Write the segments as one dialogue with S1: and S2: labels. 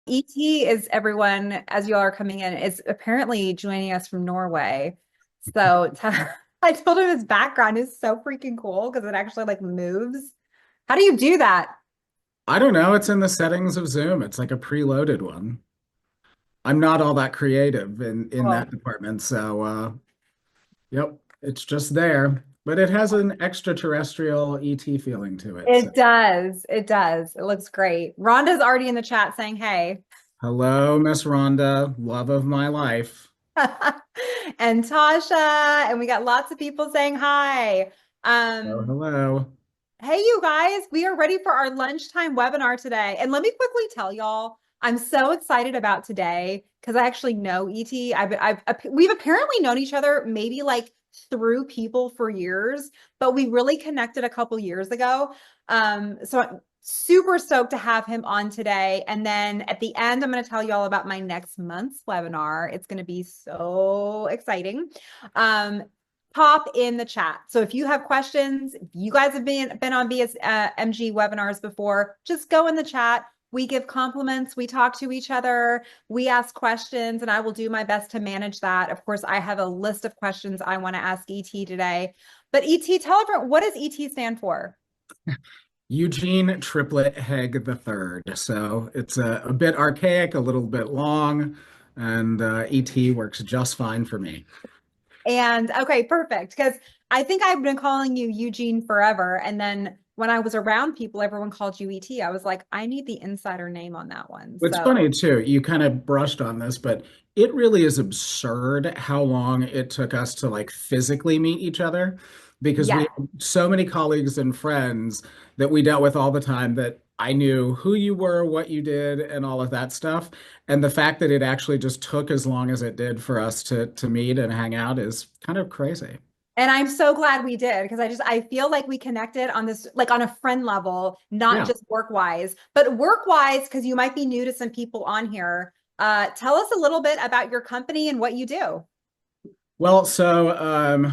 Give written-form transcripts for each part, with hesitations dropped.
S1: ET is everyone, as you all are coming in, is apparently joining us from Norway. So I told him his background is so freaking cool because it actually like moves. How do you do that?
S2: I don't know. It's in the settings of Zoom. It's like a preloaded one. I'm not all that creative in that
S1: Cool.
S2: department, so yep, it's just there. But it has an extraterrestrial ET feeling to it. So
S1: It does. It does. It looks great. Rhonda's already in the chat saying, hey.
S2: hello, Miss Rhonda, love of my life.
S1: And Tasha, and we got lots of people saying hi.
S2: Oh,
S1: Um,
S2: hello.
S1: Hey, you guys, we are ready for our lunchtime webinar today. And let me quickly tell y'all, I'm so excited about today because I actually know ET. We've apparently known each other maybe like through people for years, but we really connected a couple years ago. So I'm super stoked to have him on today. And then at the end, I'm going to tell you all about my next month's webinar. It's going to be so exciting. Um, Pop in the chat. So if you have questions, if you guys have been on BSMG webinars before, just go in the chat. We give compliments, we talk to each other, we ask questions, and I will do my best to manage that. Of course, I have a list of questions I want to ask ET today. But ET, tell everyone, what does ET stand for?
S2: Eugene Triplet Hegg the Third. So it's a bit archaic, a little bit long, and ET works just fine for me.
S1: And okay, perfect. Because I think I've been calling you Eugene forever. And then when I was around people, everyone called you ET. I was like, I need the insider name on that one.
S2: It's
S1: So
S2: funny too, you kind of brushed on this, but it really is absurd how long it took us to like physically meet each other because we
S1: yes.
S2: have so many colleagues and friends that we dealt with all the time that I knew who you were, what you did, and all of that stuff. And the fact that it actually just took as long as it did for us to meet and hang out is kind of crazy.
S1: And I'm so glad we did because I feel like we connected on this, like on a friend level, not
S2: Yeah.
S1: just work wise, but work wise, because you might be new to some people on here. Tell us a little bit about your company and what you do.
S2: Well, so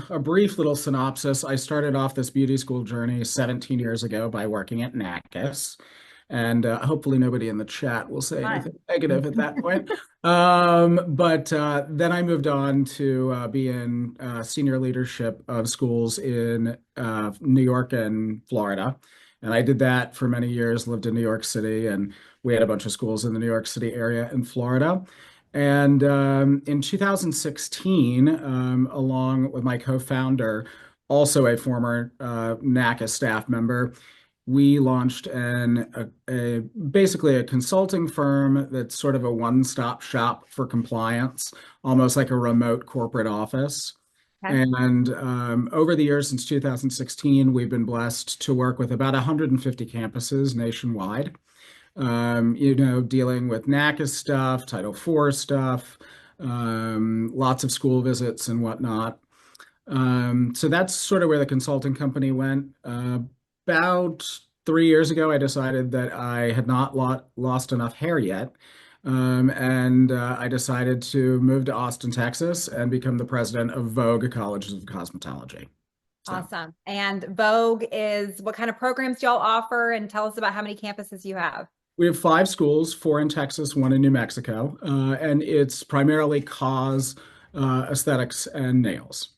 S2: a brief little synopsis. I started off this beauty school journey 17 years ago by working at NACUS, and hopefully nobody in the chat will say anything
S1: Fun.
S2: negative at that point. But then I moved on to be in senior leadership of schools in New York and Florida. And I did that for many years, lived in New York City, and we had a bunch of schools in the New York City area and Florida. And in 2016, along with my co-founder, also a former NACA staff member, we launched basically a consulting firm that's sort of a one-stop shop for compliance, almost like a remote corporate office.
S1: Okay.
S2: And over the years since 2016, we've been blessed to work with about 150 campuses nationwide, dealing with NACA stuff, Title IV stuff, lots of school visits and whatnot. So that's sort of where the consulting company went. About 3 years ago, I decided that I had not lost enough hair yet. And I decided to move to Austin, Texas, and become the president of Vogue Colleges of Cosmetology. So
S1: Awesome. And Vogue is what kind of programs do y'all offer? And tell us about how many campuses you have.
S2: we have five schools, four in Texas, one in New Mexico, and it's primarily cause, aesthetics, and nails.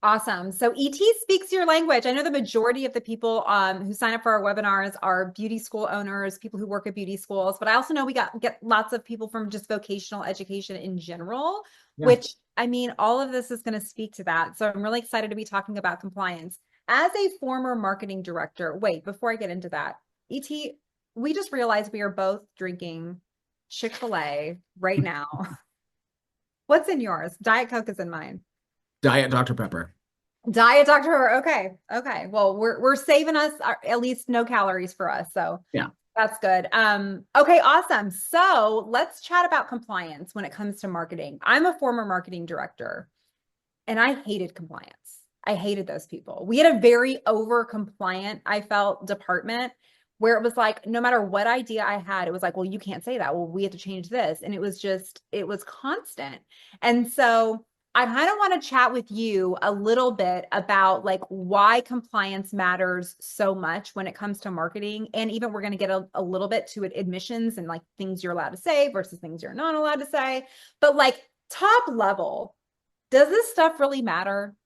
S1: Awesome. So ET speaks your language. I know the majority of the people who sign up for our webinars are beauty school owners, people who work at beauty schools, but I also know we get lots of people from just vocational education in general,
S2: Yeah.
S1: which I mean, all of this is going to speak to that. So I'm really excited to be talking about compliance. As a former marketing director, wait, before I get into that, ET, we just realized we are both drinking Chick-fil-A right now. What's in yours? Diet Coke is in mine.
S2: Diet Dr. Pepper.
S1: Diet Dr. Okay. Okay. Well, we're saving us at least no calories for us. So
S2: Yeah.
S1: that's good. Okay, awesome. So let's chat about compliance when it comes to marketing. I'm a former marketing director and I hated compliance. I hated those people. We had a very over compliant, I felt, department where it was like, no matter what idea I had, it was like, well, you can't say that. Well, we have to change this. And it was just, it was constant. And so I kind of want to chat with you a little bit about like why compliance matters so much when it comes to marketing. And even we're going to get a little bit to admissions and like things you're allowed to say versus things you're not allowed to say. But like top level, does this stuff really matter?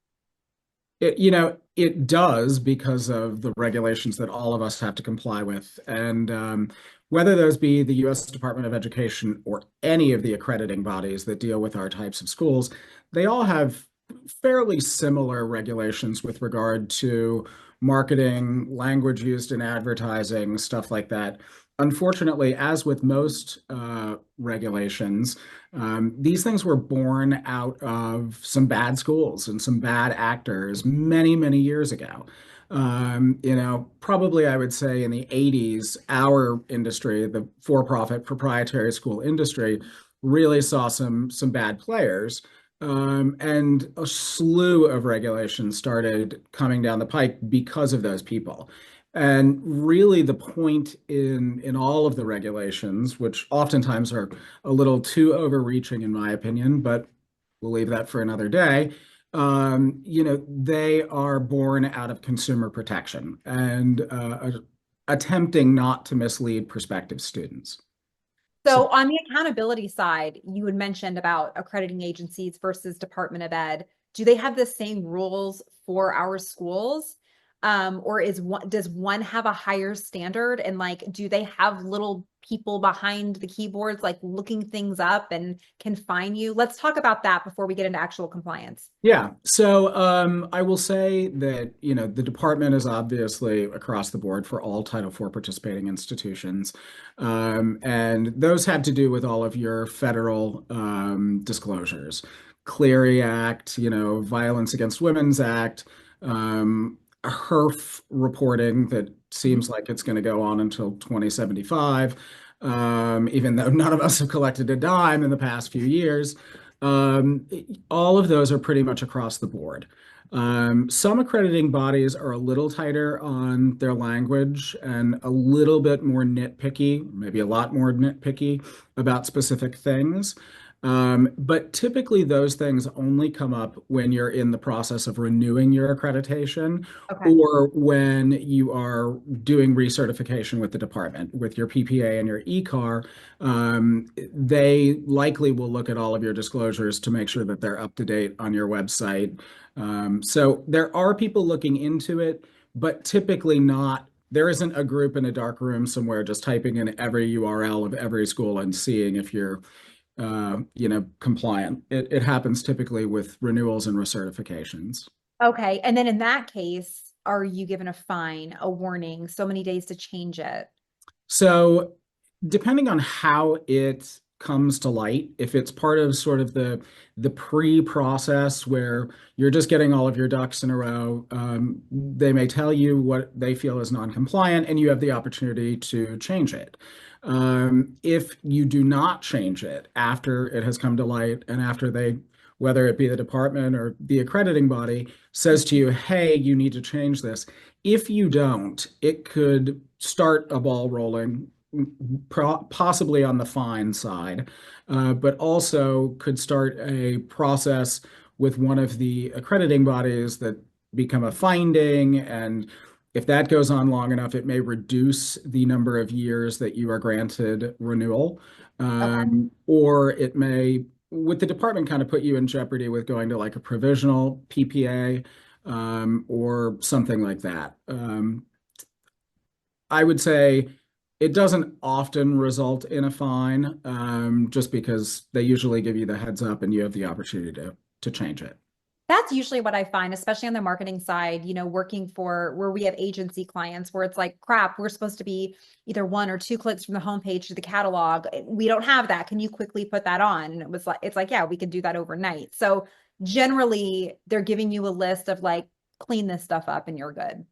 S2: It does because of the regulations that all of us have to comply with. And whether those be the U.S. Department of Education or any of the accrediting bodies that deal with our types of schools, they all have fairly similar regulations with regard to marketing, language used in advertising, stuff like that. Unfortunately, as with most regulations, these things were born out of some bad schools and some bad actors many, many years ago. Probably I would say in the 80s, our industry, the for-profit proprietary school industry, really saw some bad players. And a slew of regulations started coming down the pike because of those people. And really, the point in all of the regulations, which oftentimes are a little too overreaching in my opinion, but we'll leave that for another day. They are born out of consumer protection and attempting not to mislead prospective students. So,
S1: So on the accountability side, you had mentioned about accrediting agencies versus Department of Ed. Do they have the same rules for our schools? Or does one have a higher standard? And like, do they have little people behind the keyboards, like looking things up and can fine you? Let's talk about that before we get into actual compliance.
S2: yeah, so I will say that, the department is obviously across the board for all Title IV participating institutions. And those have to do with all of your federal disclosures. Clery Act, Violence Against Women's Act, HERF reporting that seems like it's going to go on until 2075, even though none of us have collected a dime in the past few years. Um, all of those are pretty much across the board. Some accrediting bodies are a little tighter on their language and a little bit more nitpicky, maybe a lot more nitpicky about specific things. But typically, those things only come up when you're in the process of renewing your accreditation
S1: Okay.
S2: or when you are doing recertification with the department, with your PPA and your ECAR. They likely will look at all of your disclosures to make sure that they're up to date on your website. So there are people looking into it, but typically not. There isn't a group in a dark room somewhere just typing in every URL of every school and seeing if you're compliant. It happens typically with renewals and recertifications.
S1: Okay. And then in that case, are you given a fine, a warning, so many days to change it?
S2: So, depending on how it comes to light, if it's part of sort of the pre-process where you're just getting all of your ducks in a row, they may tell you what they feel is non-compliant, and you have the opportunity to change it. If you do not change it after it has come to light and after whether it be the department or the accrediting body, says to you, hey, you need to change this. If you don't, it could start a ball rolling, possibly on the fine side, but also could start a process with one of the accrediting bodies that become a finding. And if that goes on long enough, it may reduce the number of years that you are granted renewal.
S1: Okay.
S2: Or it may, with the department, kind of put you in jeopardy with going to like a provisional PPA or something like that. I would say it doesn't often result in a fine, just because they usually give you the heads up and you have the opportunity to change it.
S1: That's usually what I find, especially on the marketing side, working for where we have agency clients where it's like, crap, we're supposed to be either one or two clicks from the homepage to the catalog. We don't have that. Can you quickly put that on? And it's like, yeah, we can do that overnight. So generally they're giving you a list of like, clean this stuff up and you're good.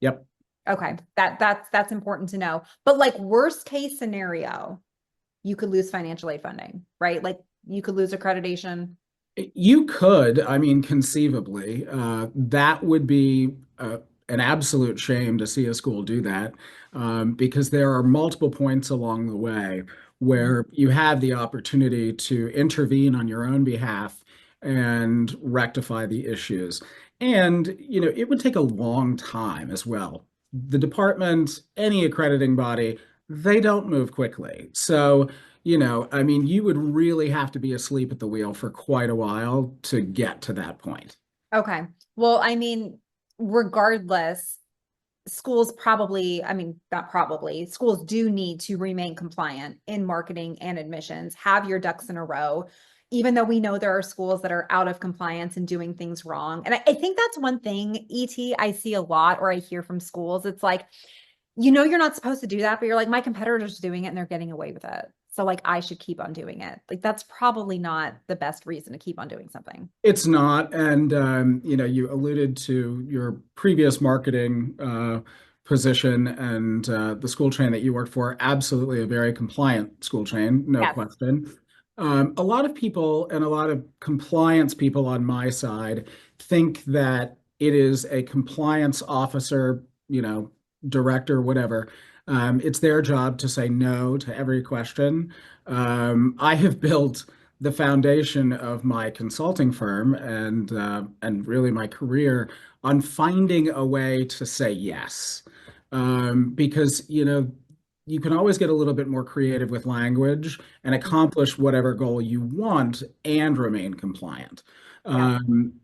S2: Yep.
S1: Okay. That's important to know. But like worst case scenario, you could lose financial aid funding, right? Like you could lose accreditation.
S2: You could, I mean, conceivably, that would be an absolute shame to see a school do that, because there are multiple points along the way
S1: Mhm.
S2: where you have the opportunity to intervene on your own behalf and rectify the issues. And, it would take a long time as well. The department, any accrediting body, they don't move quickly. So, I mean, you would really have to be asleep at the wheel for quite a while to get to that point.
S1: Okay. Well, I mean, regardless, schools probably, I mean, not probably, schools do need to remain compliant in marketing and admissions, have your ducks in a row, even though we know there are schools that are out of compliance and doing things wrong. And I think that's one thing, ET, I see a lot or I hear from schools. It's like, you're not supposed to do that, but you're like, my competitor's doing it and they're getting away with it. So like I should keep on doing it. Like that's probably not the best reason to keep on doing something.
S2: It's not. And, you alluded to your previous marketing position and the school chain that you worked for, absolutely a very compliant school chain, no
S1: Yes.
S2: question. A lot of people and a lot of compliance people on my side think that it is a compliance officer, director, whatever. It's their job to say no to every question. I have built the foundation of my consulting firm and really my career on finding a way to say yes. Because you can always get a little bit more creative with language and accomplish whatever goal you want and remain compliant.
S1: Yeah.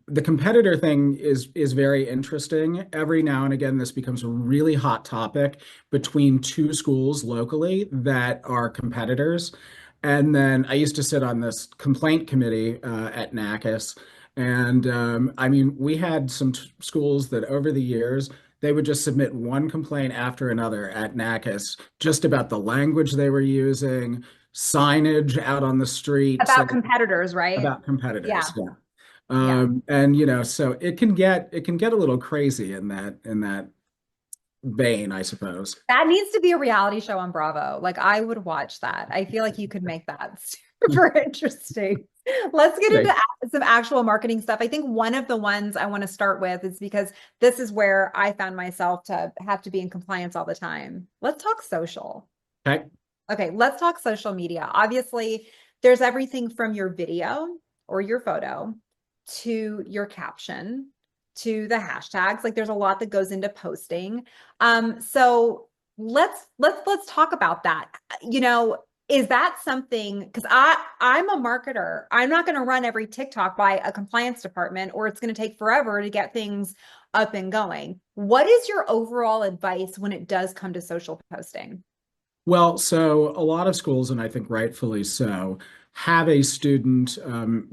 S2: The competitor thing is very interesting. Every now and again, this becomes a really hot topic between two schools locally that are competitors. And then I used to sit on this complaint committee at NACIS. And I mean, we had some schools that over the years, they would just submit one complaint after another at NACIS just about the language they were using, signage out on the street,
S1: About
S2: so
S1: competitors, right?
S2: about competitors.
S1: Yeah.
S2: Yeah.
S1: Yeah.
S2: And so it can get a little crazy in that vein, I suppose.
S1: That needs to be a reality show on Bravo. Like I would watch that. I feel like you could make that super interesting. Let's get into
S2: Right.
S1: some actual marketing stuff. I think one of the ones I want to start with is because this is where I found myself to have to be in compliance all the time. Let's talk social.
S2: Okay.
S1: Okay, let's talk social media. Obviously, there's everything from your video or your photo to your caption to the hashtags. Like there's a lot that goes into posting. So let's talk about that. Is that something because I'm a marketer. I'm not going to run every TikTok by a compliance department or it's going to take forever to get things up and going. What is your overall advice when it does come to social posting?
S2: Well, so a lot of schools, and I think rightfully so, have a student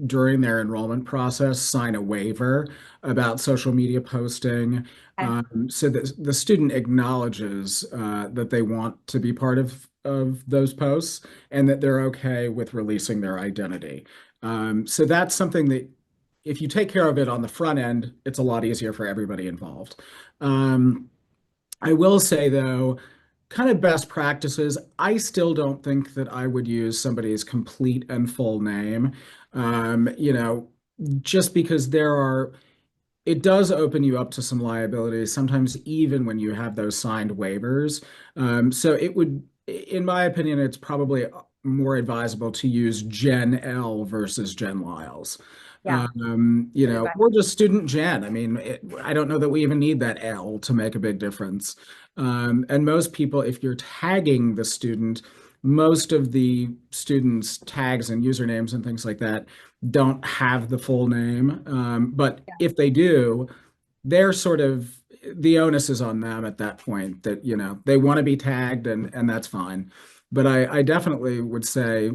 S2: during their enrollment process sign a waiver about social media posting,
S1: Okay.
S2: so that the student acknowledges that they want to be part of those posts and that they're okay with releasing their identity. So that's something that if you take care of it on the front end, it's a lot easier for everybody involved. Um, I will say though, kind of best practices, I still don't think that I would use somebody's complete and full name. Just because it does open you up to some liabilities, sometimes even when you have those signed waivers. So in my opinion, it's probably more advisable to use Jen L versus Jen Lyles.
S1: Yeah. Good advice.
S2: Or just student Jen. I mean, I don't know that we even need that L to make a big difference. And most people, if you're tagging the student, most of the students' tags and usernames and things like that don't have the full name. But
S1: Yeah.
S2: if they do, they're sort of the onus is on them at that point that, they want to be tagged and that's fine. But I definitely would say,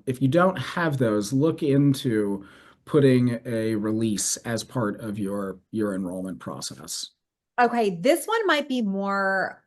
S2: if you don't have those, look into putting a release as part of your enrollment process.
S1: Okay, this one might be more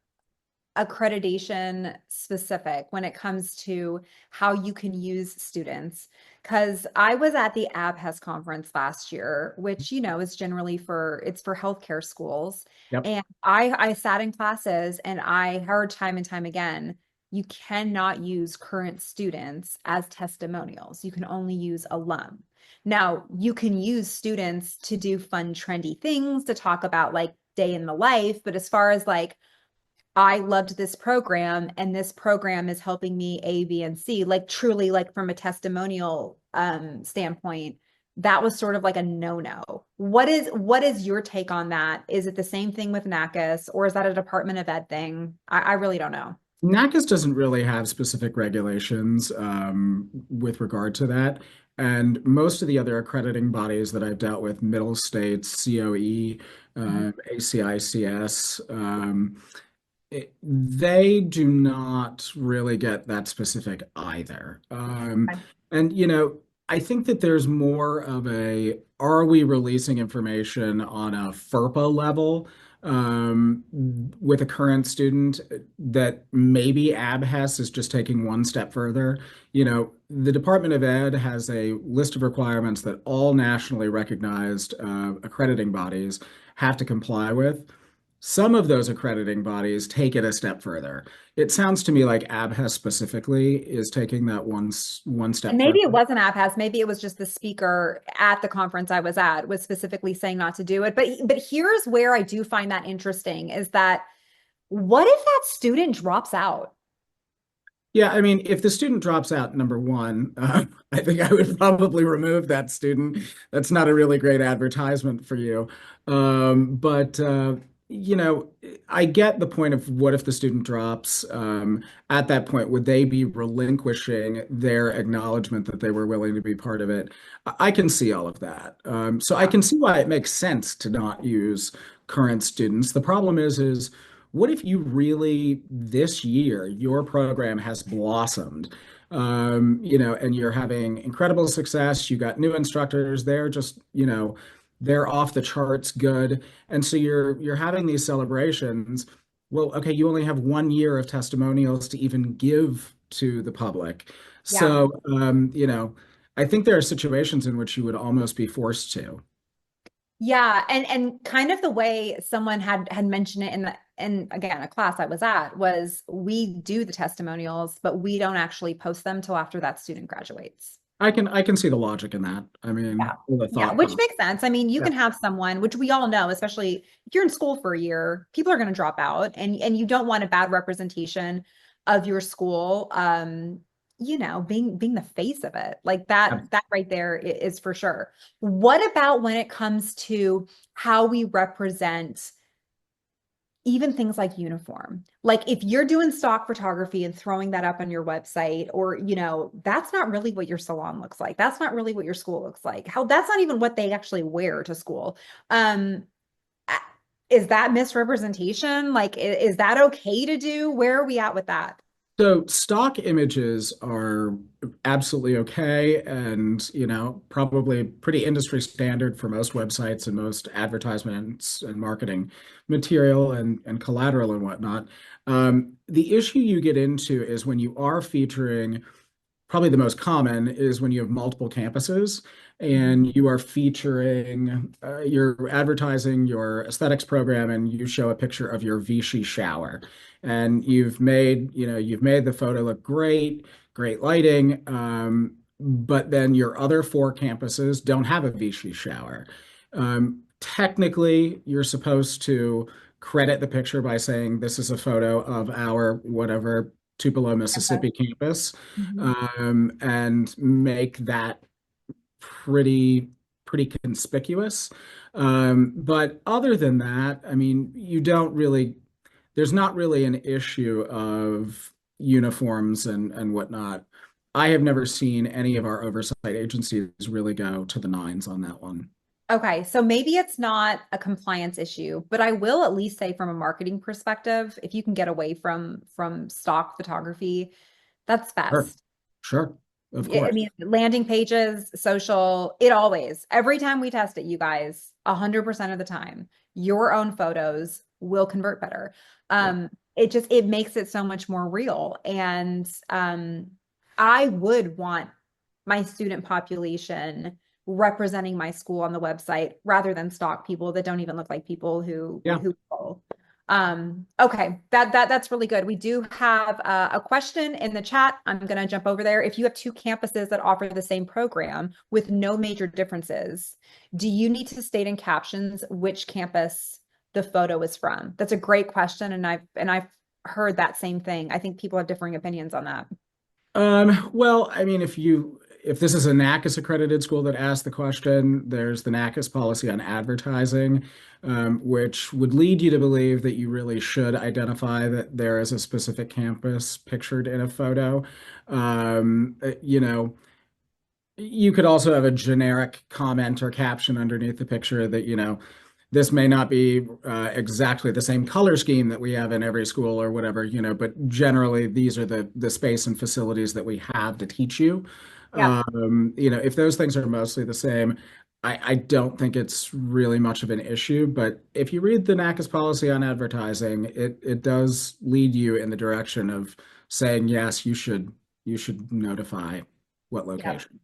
S1: accreditation specific when it comes to how you can use students. Because I was at the ABHES conference last year, which is generally for healthcare schools.
S2: Yep.
S1: And I sat in classes and I heard time and time again, you cannot use current students as testimonials. You can only use alum. Now, you can use students to do fun, trendy things to talk about like day in the life, but as far as like I loved this program and this program is helping me A, B, and C, like truly like from a testimonial standpoint, that was sort of like a no-no. What is your take on that? Is it the same thing with NACIS, or is that a Department of Ed thing? I really don't know.
S2: NACIS doesn't really have specific regulations with regard to that. And most of the other accrediting bodies that I've dealt with, middle states, COE,
S1: Mhm.
S2: ACICS, they do not really get that specific either.
S1: Okay.
S2: And, I think that there's more of are we releasing information on a FERPA level with a current student that maybe ABHES is just taking one step further? The Department of Ed has a list of requirements that all nationally recognized accrediting bodies have to comply with. Some of those accrediting bodies take it a step further. It sounds to me like ABHES specifically is taking that one
S1: And
S2: step
S1: maybe
S2: further.
S1: it wasn't ABHAS, maybe it was just the speaker at the conference I was at was specifically saying not to do it. But here's where I do find that interesting is that what if that student drops out?
S2: Yeah, I mean, if the student drops out, number one, I think I would probably remove that student. That's not a really great advertisement for you. But you know, I get the point of what if the student drops. At that point, would they be relinquishing their acknowledgement that they were willing to be part of it? I can see all of that. So I
S1: Yeah.
S2: can see why it makes sense to not use current students. The problem is what if you really, this year, your program has blossomed, and you're having incredible success. You got new instructors. They're just, they're off the charts good. And so you're having these celebrations. Well, okay, you only have 1 year of testimonials to even give to the public.
S1: Yeah.
S2: So, I think there are situations in which you would almost be forced to.
S1: Yeah, and kind of the way someone had mentioned it in again a class I was at was we do the testimonials, but we don't actually post them till after that student graduates.
S2: I can see the logic in that. I
S1: Yeah.
S2: mean, the
S1: Yeah,
S2: thought
S1: which
S2: process.
S1: makes sense. I mean, you
S2: Yeah.
S1: can have someone, which we all know, especially if you're in school for a year, people are going to drop out and you don't want a bad representation of your school being the face of it. Like that right there is for sure. What about when it comes to how we represent even things like uniform? Like if you're doing stock photography and throwing that up on your website, or, that's not really what your salon looks like. That's not really what your school looks like. How that's not even what they actually wear to school. Um, is that misrepresentation? Like, is that okay to do? Where are we at with that?
S2: So stock images are absolutely okay and, probably pretty industry standard for most websites and most advertisements and marketing material and collateral and whatnot. The issue you get into is when you are featuring probably the most common is when you have multiple campuses
S1: Mhm.
S2: and you are featuring, you're advertising your aesthetics program and you show a picture of your Vichy shower. And you've made the photo look great, great lighting, but then your other four campuses don't have a Vichy shower. Technically, you're supposed to credit the picture by saying this is a photo of our whatever Tupelo,
S1: Okay.
S2: Mississippi campus,
S1: Mhm.
S2: and make that pretty conspicuous. But other than that, I mean, there's not really an issue of uniforms and whatnot. I have never seen any of our oversight agencies really go to the nines on that one.
S1: Okay, so maybe it's not a compliance issue, but I will at least say from a marketing perspective, if you can get away from stock photography, that's
S2: Sure,
S1: best.
S2: sure, of
S1: I
S2: course.
S1: mean, landing pages, social, it always, every time we test it, you guys, 100% of the time, your own photos will convert better.
S2: Yeah.
S1: It makes it so much more real. And I would want my student population representing my school on the website rather than stock people that don't even look like people who
S2: Yeah.
S1: who call. Okay, that's really good. We do have a question in the chat. I'm going to jump over there. If you have two campuses that offer the same program with no major differences, do you need to state in captions which campus the photo is from? That's a great question, and I've heard that same thing. I think people have differing opinions on that.
S2: Well, I mean, if you if this is a NACIS accredited school that asked the question, there's the NACIS policy on advertising, which would lead you to believe that you really should identify that there is a specific campus pictured in a photo. You know, you could also have a generic comment or caption underneath the picture that, this may not be exactly the same color scheme that we have in every school or whatever, but generally these are the space and facilities that we have to teach you.
S1: Yeah.
S2: If those things are mostly the same, I don't think it's really much of an issue. But if you read the NACIS policy on advertising, it does lead you in the direction of saying, yes, you should notify what
S1: Yeah.
S2: location.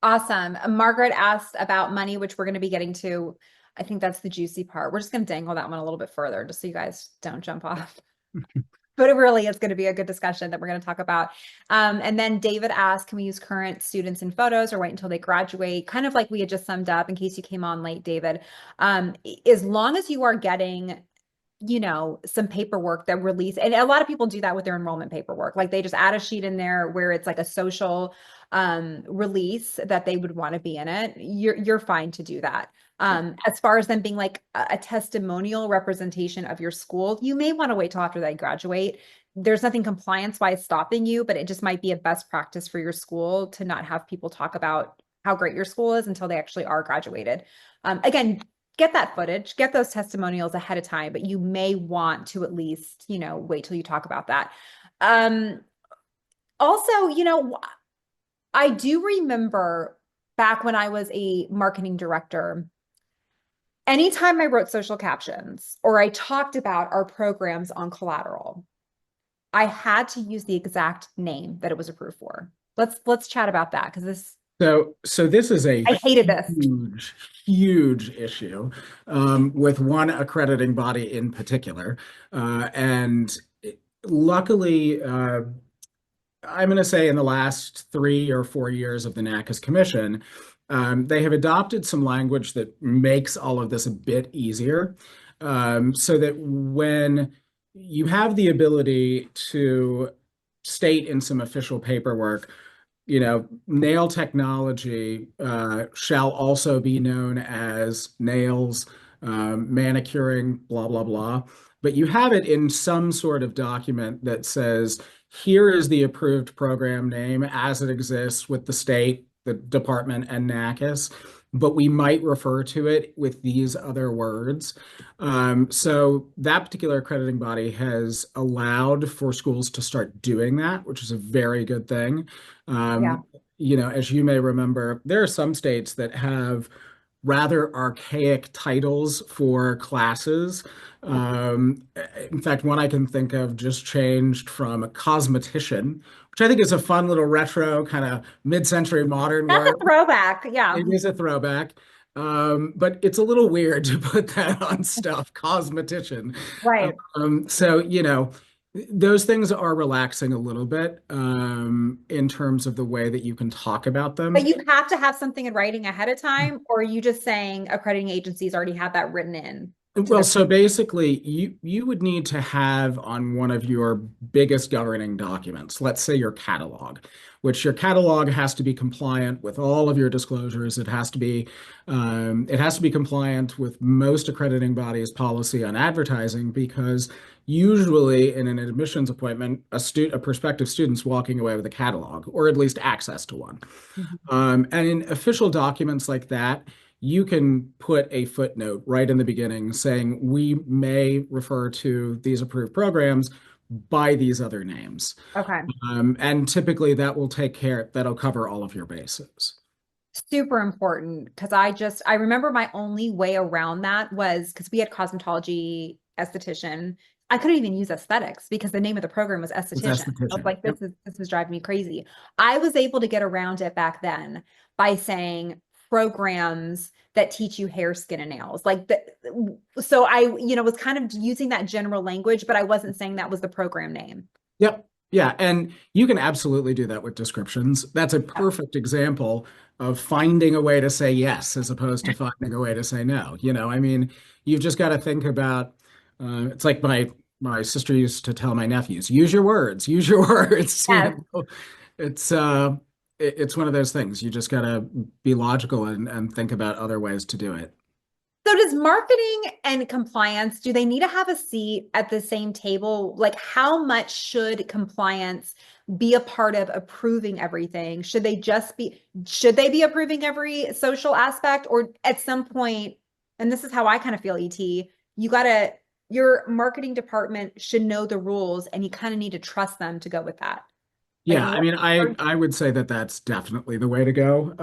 S1: Awesome. Margaret asked about money, which we're going to be getting to. I think that's the juicy part. We're just going to dangle that one a little bit further just so you guys don't jump off. But it really is going to be a good discussion that we're going to talk about. And then David asked, can we use current students in photos or wait until they graduate? Kind of like we had just summed up in case you came on late, David. As long as you are getting some paperwork that release, and a lot of people do that with their enrollment paperwork. Like they just add a sheet in there where it's like a social release that they would want to be in it. You're fine to do that. As far as them being like a testimonial representation of your school, you may want to wait till after they graduate. There's nothing compliance wise stopping you, but it just might be a best practice for your school to not have people talk about how great your school is until they actually are graduated. Again, get that footage, get those testimonials ahead of time, but you may want to at least, wait till you talk about that. Also, I do remember back when I was a marketing director, anytime I wrote social captions or I talked about our programs on collateral, I had to use the exact name that it was approved for. Let's chat about that because
S2: So this is a
S1: I hated this.
S2: huge, huge issue with one accrediting body in particular. And luckily, I'm going to say in the last 3 or 4 years of the NACIS Commission, they have adopted some language that makes all of this a bit easier, so that when you have the ability to state in some official paperwork, nail technology shall also be known as nails, manicuring, blah, blah, blah. But you have it in some sort of document that says, here is the approved program name as it exists with the state, the department, and NACIS, but we might refer to it with these other words. So that particular accrediting body has allowed for schools to start doing that, which is a very good thing.
S1: Yeah.
S2: As you may remember, there are some states that have rather archaic titles for classes. In fact, one I can think of just changed from a cosmetician, which I think is a fun little retro kind of mid-century modern
S1: That's a
S2: word.
S1: throwback. Yeah.
S2: It is a throwback. But it's a little weird to put that on stuff, cosmetician.
S1: Right.
S2: So, those things are relaxing a little bit in terms of the way that you can talk about
S1: But
S2: them.
S1: you have to have something in writing ahead of time, or are you just saying accrediting agencies already have that written in to
S2: Well,
S1: their.
S2: so basically, you would need to have on one of your biggest governing documents, let's say your catalog, which your catalog has to be compliant with all of your disclosures. It has to be compliant with most accrediting bodies' policy on advertising because usually in an admissions appointment, a prospective student's walking away with a catalog or at least access to one.
S1: Mhm.
S2: And in official documents like that, you can put a footnote right in the beginning saying we may refer to these approved programs by these other names.
S1: Okay.
S2: And typically that'll cover all of your bases.
S1: Super important because I remember my only way around that was because we had cosmetology esthetician. I couldn't even use aesthetics because the name of the program was
S2: It's
S1: esthetician. I was
S2: esthetician.
S1: like,
S2: Yep.
S1: this is driving me crazy. I was able to get around it back then by saying programs that teach you hair, skin, and nails. Like so I, was kind of using that general language, but I wasn't saying that was the program name.
S2: Yep. Yeah. And you can absolutely do that with descriptions. That's a
S1: Yeah.
S2: perfect example of finding a way to say yes as opposed to finding a way to say no. I mean, you've just got to think about it's like my sister used to tell my nephews, use your words, use your words.
S1: Yes.
S2: It's uh it's one of those things. You just gotta be logical and think about other ways to do it.
S1: So does marketing and compliance, do they need to have a seat at the same table? Like how much should compliance be a part of approving everything? Should they be approving every social aspect or at some point, and this is how I kind of feel, ET, your marketing department should know the rules and you kind of need to trust them to go with that. Like
S2: Yeah, I
S1: what
S2: mean, I
S1: are,
S2: I would say that that's definitely the way to go.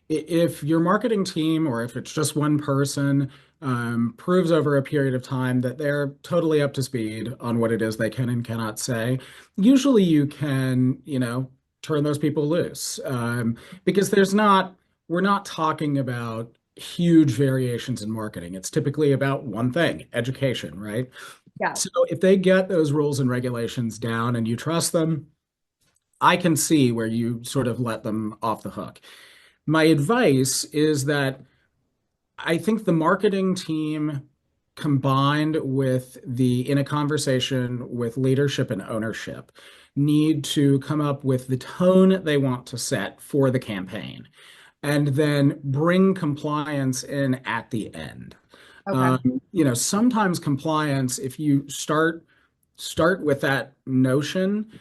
S2: If your marketing team or if it's just one person proves over a period of time that they're totally up to speed on what it is they can and cannot say, usually you can, turn those people loose. Because we're not talking about huge variations in marketing. It's typically about one thing, education, right?
S1: yeah.
S2: So if they get those rules and regulations down and you trust them, I can see where you sort of let them off the hook. My advice is that I think the marketing team combined with in a conversation with leadership and ownership need to come up with the tone they want to set for the campaign and then bring compliance in at the end.
S1: Okay.
S2: Sometimes compliance, if you start with that notion,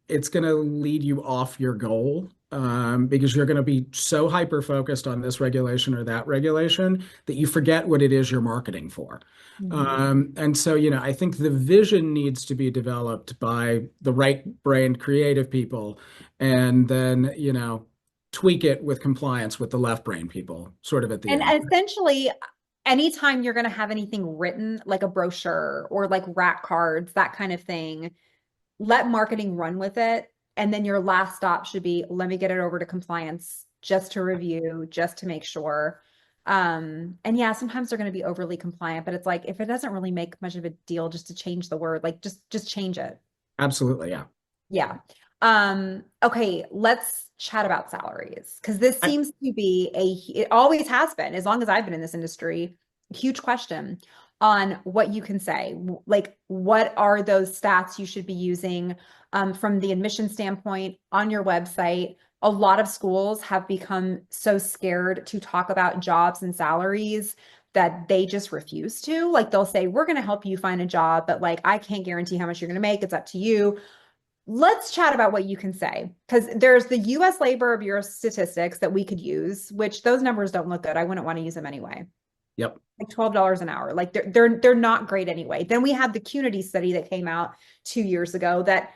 S2: it's going to lead you off your goal because you're going to be so hyper focused on this regulation or that regulation that you forget what it is you're marketing for.
S1: Mhm.
S2: And so, I think the vision needs to be developed by the right-brained creative people, and then, tweak it with compliance with the left-brained people, sort of at the
S1: And
S2: end.
S1: essentially, anytime you're going to have anything written, like a brochure or like rack cards, that kind of thing, let marketing run with it. And then your last stop should be, let me get it over to compliance just to review, just to make sure. And yeah, sometimes they're going to be overly compliant, but it's like if it doesn't really make much of a deal just to change the word, like just change it.
S2: Absolutely, yeah.
S1: Yeah. Okay, let's chat about salaries because this
S2: I,
S1: seems to be it always has been, as long as I've been in this industry, huge question on what you can say. Like, what are those stats you should be using from the admission standpoint on your website? A lot of schools have become so scared to talk about jobs and salaries that they just refuse to. Like, they'll say, we're going to help you find a job, but like, I can't guarantee how much you're going to make. It's up to you. Let's chat about what you can say because there's the US Labor Bureau statistics that we could use, which those numbers don't look good. I wouldn't want to use them anyway.
S2: yep.
S1: Like $12 an hour. Like they're not great anyway. Then we have the CUNY study that came out 2 years ago that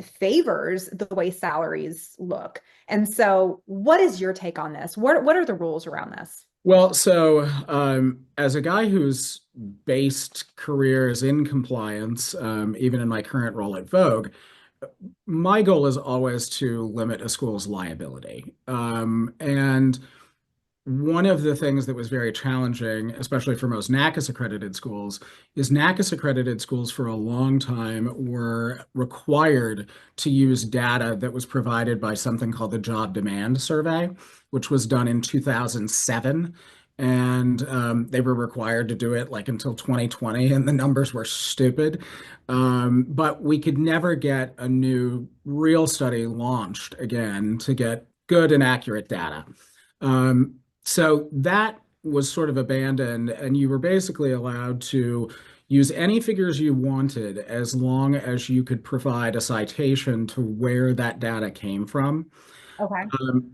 S1: favors the way salaries look. And so what is your take on this? What are the rules around this?
S2: Well, so as a guy whose based career is in compliance, even in my current role at Vogue, my goal is always to limit a school's liability. And one of the things that was very challenging, especially for most NACIS accredited schools, is NACIS accredited schools for a long time were required to use data that was provided by something called the Job Demand Survey, which was done in 2007. And they were required to do it like until 2020, and the numbers were stupid. But we could never get a new real study launched again to get good and accurate data. So that was sort of abandoned, and you were basically allowed to use any figures you wanted as long as you could provide a citation to where that data came from.
S1: Okay.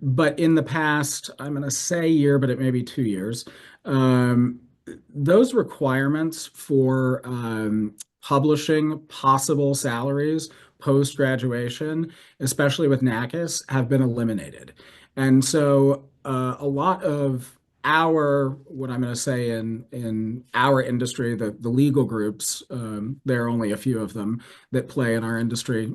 S2: But in the past, I'm going to say year, but it may be 2 years, um, those requirements for publishing possible salaries post graduation, especially with NACIS, have been eliminated. And so a lot of what I'm going to say in our industry, the legal groups, there are only a few of them that play in our industry.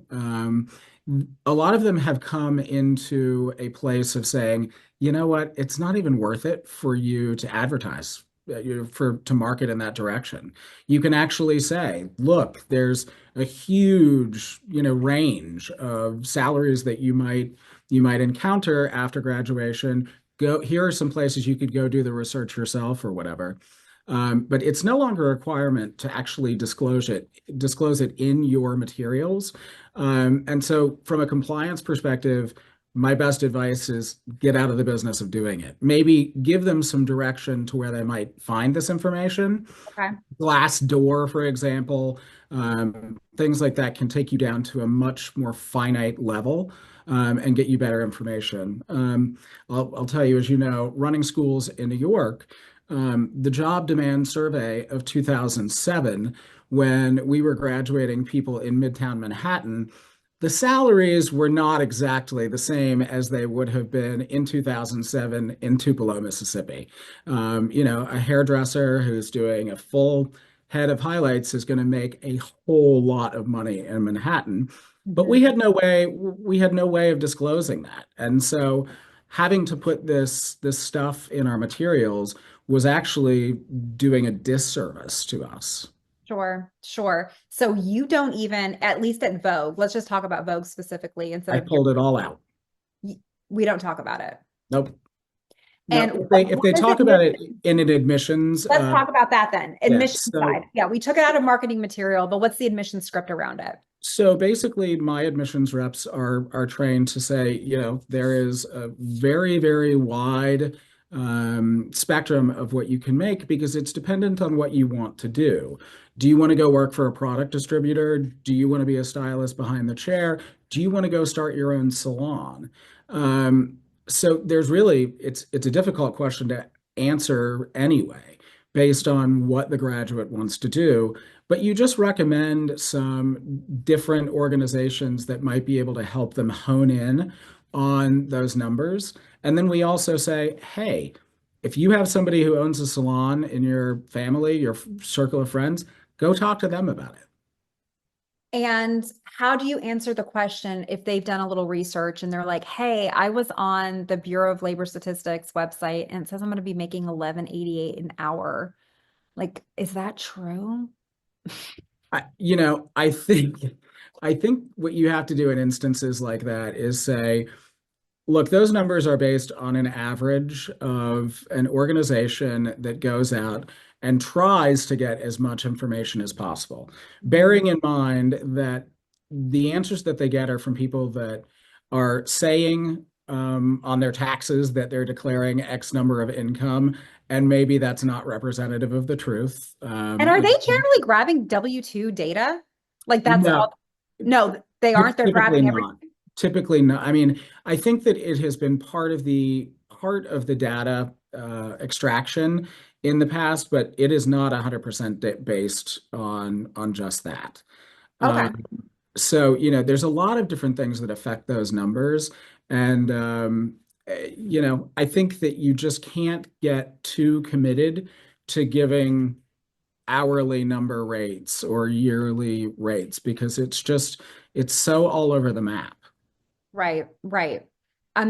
S2: A lot of them have come into a place of saying, you know what, it's not even worth it for you to advertise, to market in that direction. You can actually say, look, there's a huge, range of salaries that you might encounter after graduation. Go, here are some places you could go do the research yourself or whatever. But it's no longer a requirement to actually disclose it in your materials. And so from a compliance perspective, my best advice is get out of the business of doing it. Maybe give them some direction to where they might find this information.
S1: Okay.
S2: Glassdoor, for example, things like that can take you down to a much more finite level, and get you better information. I'll tell you, as you know, running schools in New York, the job demand survey of 2007, when we were graduating people in Midtown Manhattan, the salaries were not exactly the same as they would have been in 2007 in Tupelo, Mississippi. A hairdresser who's doing a full head of highlights is going to make a whole lot of money in Manhattan. But
S1: Mhm.
S2: we had no way of disclosing that. And so having to put this stuff in our materials was actually doing a disservice to us.
S1: Sure, sure. So you don't even, at least at Vogue, let's just talk about Vogue specifically instead
S2: I
S1: of your,
S2: pulled it all out.
S1: we don't talk about it.
S2: Nope. No,
S1: And
S2: if
S1: what
S2: they
S1: is
S2: talk about it
S1: admission?
S2: in an admissions,
S1: Let's talk about that then.
S2: yeah.
S1: Admission side. Yeah, we took it out of marketing material, but what's the admission script around it?
S2: So basically, my admissions reps are trained to say, there is a very, very wide spectrum of what you can make because it's dependent on what you want to do. Do you want to go work for a product distributor? Do you want to be a stylist behind the chair? Do you want to go start your own salon? So there's really, it's a difficult question to answer anyway, based on what the graduate wants to do. But you just recommend some different organizations that might be able to help them hone in on those numbers. And then we also say, hey, if you have somebody who owns a salon in your family, your circle of friends, go talk to them about it.
S1: And how do you answer the question if they've done a little research and they're like, hey, I was on the Bureau of Labor Statistics website and it says I'm going to be making 11.88 an hour. Like, is that true?
S2: I think what you have to do in instances like that is say, look, those numbers are based on an average of an organization that goes out and tries to get as much information as possible,
S1: Mhm.
S2: bearing in mind that the answers that they get are from people that are saying on their taxes that they're declaring X number of income, and maybe that's not representative of the truth.
S1: And are they generally grabbing W-2 data? Like that's
S2: No,
S1: all. No, they aren't. They're
S2: typically
S1: grabbing
S2: not.
S1: everything.
S2: Typically not. I mean, I think that it has been part of the data extraction in the past, but it is not 100% based on just that.
S1: Okay.
S2: Um, so, there's a lot of different things that affect those numbers. And, I think that you just can't get too committed to giving hourly number rates or yearly rates because it's so all over the map.
S1: Right, right.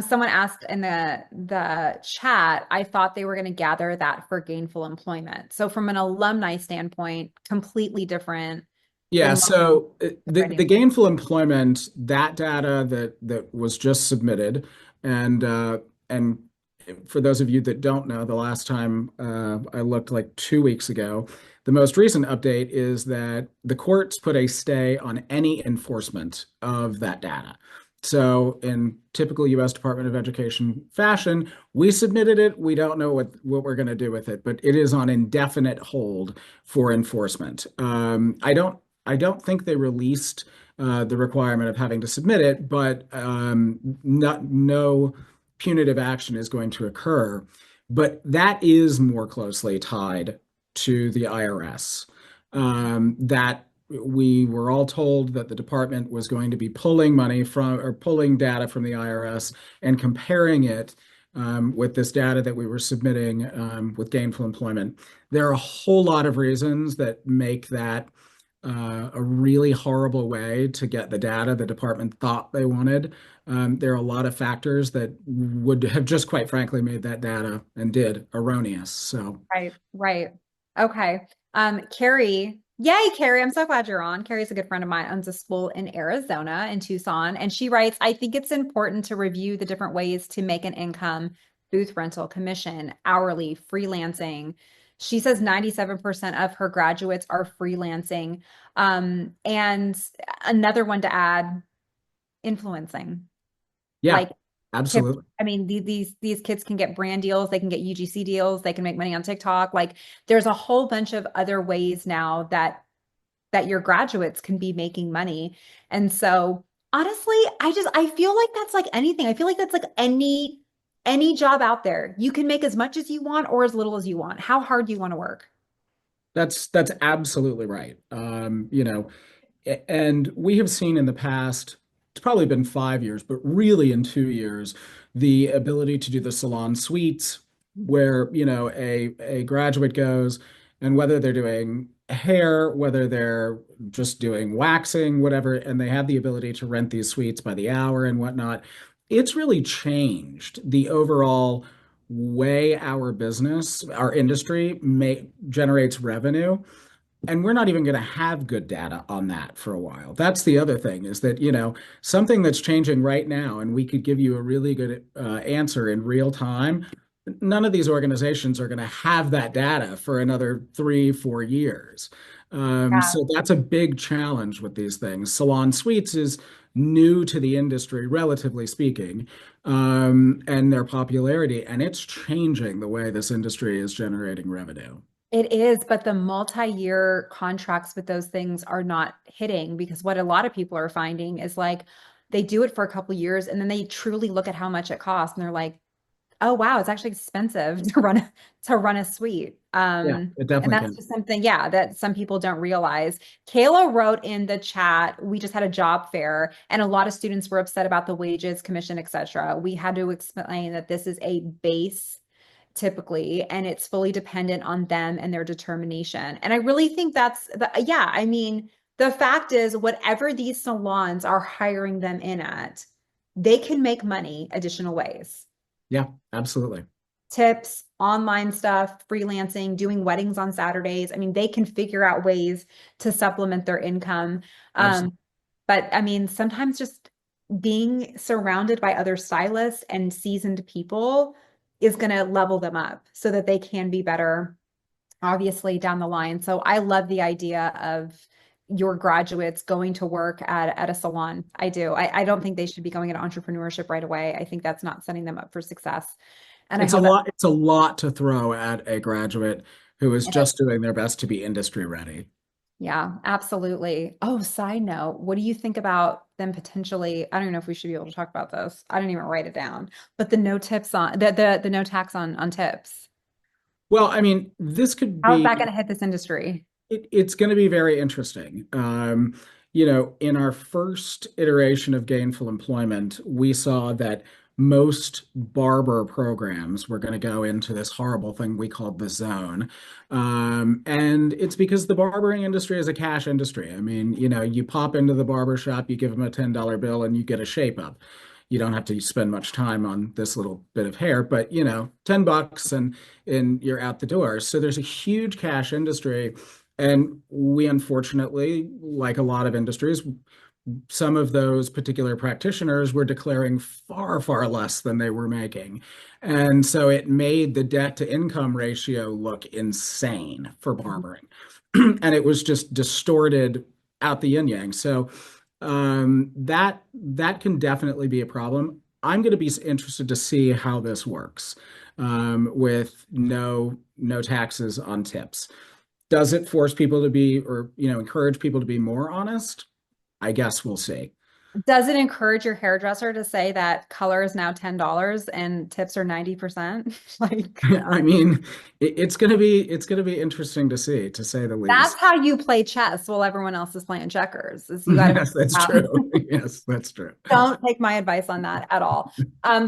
S1: Someone asked in the chat, I thought they were going to gather that for gainful employment. So from an alumni standpoint, completely different
S2: Yeah,
S1: than
S2: so the
S1: writing.
S2: gainful employment, that data that was just submitted, and for those of you that don't know, the last time I looked like 2 weeks ago, the most recent update is that the courts put a stay on any enforcement of that data. So in typical U.S. Department of Education fashion, we submitted it. We don't know what we're going to do with it, but it is on indefinite hold for enforcement. I don't think they released the requirement of having to submit it, but no punitive action is going to occur. But that is more closely tied to the IRS. That we were all told that the department was going to be pulling money from or pulling data from the IRS and comparing it with this data that we were submitting with gainful employment. There are a whole lot of reasons that make that a really horrible way to get the data the department thought they wanted. There are a lot of factors that would have just quite frankly made that data and did erroneous. So,
S1: Right, right. Okay. Carrie, yay, Carrie. I'm so glad you're on. Carrie's a good friend of mine, owns a school in Arizona, in Tucson. And she writes, I think it's important to review the different ways to make an income, booth rental, commission, hourly, freelancing. She says 97% of her graduates are freelancing. And another one to add, influencing.
S2: Yeah,
S1: Like tips,
S2: absolutely.
S1: I mean, these kids can get brand deals, they can get UGC deals, they can make money on TikTok. Like there's a whole bunch of other ways now that your graduates can be making money. And so honestly, I feel like that's like anything. I feel like that's like any job out there. You can make as much as you want or as little as you want. How hard do you want to work?
S2: That's absolutely right. And we have seen in the past, it's probably been 5 years, but really in 2 years, the ability to do the salon suites where, a graduate goes and whether they're doing hair, whether they're just doing waxing, whatever, and they have the ability to rent these suites by the hour and whatnot, it's really changed the overall way our business, our industry generates revenue. And we're not even going to have good data on that for a while. That's the other thing is that, something that's changing right now, and we could give you a really good answer in real time. None of these organizations are going to have that data for another 3, 4 years. So that's a big challenge with these things. Salon Suites is new to the industry, relatively speaking, and their popularity, and it's changing the way this industry is generating revenue.
S1: It is, but the multi-year contracts with those things are not hitting because what a lot of people are finding is like they do it for a couple years and then they truly look at how much it costs and they're like, oh wow, it's actually expensive to run a suite.
S2: Yeah, it
S1: And
S2: definitely
S1: that's
S2: can.
S1: just something, yeah, that some people don't realize. Kayla wrote in the chat, we just had a job fair and a lot of students were upset about the wages, commission, etc. We had to explain that this is a base typically, and it's fully dependent on them and their determination. And I really think that's yeah, I mean, the fact is, whatever these salons are hiring them in at, they can make money additional ways.
S2: Yeah, absolutely.
S1: Tips, online stuff, freelancing, doing weddings on Saturdays. I mean, they can figure out ways to supplement their income.
S2: Absolutely.
S1: Um, but I mean, sometimes just being surrounded by other stylists and seasoned people is going to level them up so that they can be better, obviously, down the line. So I love the idea of your graduates going to work at a salon. I do. I don't think they should be going into entrepreneurship right away. I think that's not setting them up for success. And I
S2: It's a
S1: hope that
S2: lot, it's a lot to throw at a graduate who is just doing their best to be industry ready.
S1: yeah, absolutely. Oh, side note, what do you think about them potentially? I don't know if we should be able to talk about this. I didn't even write it down, but the no tips on the no tax on tips.
S2: Well, I mean, this could
S1: How is that
S2: be
S1: going to hit this industry?
S2: it's going to be very interesting. In our first iteration of gainful employment, we saw that most barber programs were going to go into this horrible thing we called the zone. And it's because the barbering industry is a cash industry. I mean, you pop into the barber shop, you give them a $10 bill, and you get a shape up. You don't have to spend much time on this little bit of hair, but $10 and you're out the door. So there's a huge cash industry. And we unfortunately, like a lot of industries, some of those particular practitioners were declaring far, far less than they were making. And so it made the debt to income ratio look insane for barbering. And it was just distorted out the yin yang. So that can definitely be a problem. I'm going to be interested to see how this works with no taxes on tips. Does it force people to be, or encourage people to be more honest? I guess we'll see.
S1: Does it encourage your hairdresser to say that color is now $10 and tips are 90%? Like
S2: I mean, it's gonna be interesting to see, to say the
S1: that's
S2: least.
S1: how you play chess while everyone else is playing checkers, is you got to
S2: Yes, that's
S1: out.
S2: true. Yes, that's true.
S1: Don't take my advice on that at all.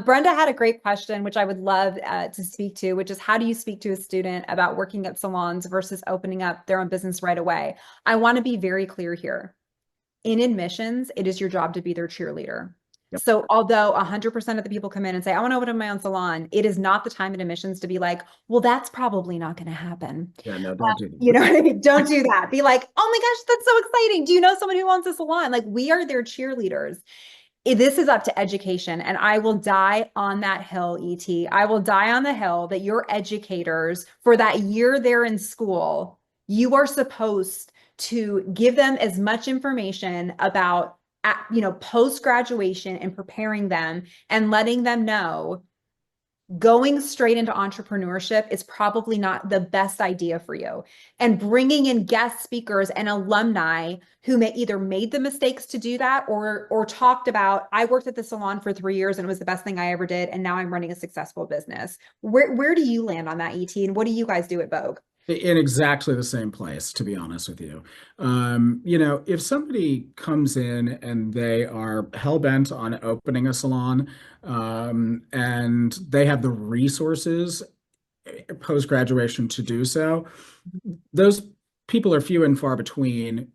S1: Brenda had a great question, which I would love to speak to, which is how do you speak to a student about working at salons versus opening up their own business right away? I want to be very clear here. In admissions, it is your job to be their cheerleader.
S2: Yep.
S1: So although 100% of the people come in and say, I want to open up my own salon, it is not the time in admissions to be like, well, that's probably not going to happen.
S2: Yeah, no, don't do
S1: You know
S2: that.
S1: what I mean? Don't do that. Be like, oh my gosh, that's so exciting. Do you know someone who owns a salon? Like we are their cheerleaders. this is up to education, and I will die on that hill, ET. I will die on the hill that your educators, for that year they're in school, you are supposed to give them as much information about, post graduation and preparing them and letting them know going straight into entrepreneurship is probably not the best idea for you. And bringing in guest speakers and alumni who may either made the mistakes to do that or talked about, I worked at the salon for 3 years and it was the best thing I ever did, and now I'm running a successful business. Where do you land on that, ET? And what do you guys do at Vogue?
S2: In exactly the same place, to be honest with you. If somebody comes in and they are hell-bent on opening a salon, and they have the resources post-graduation to do so, those people are few and far between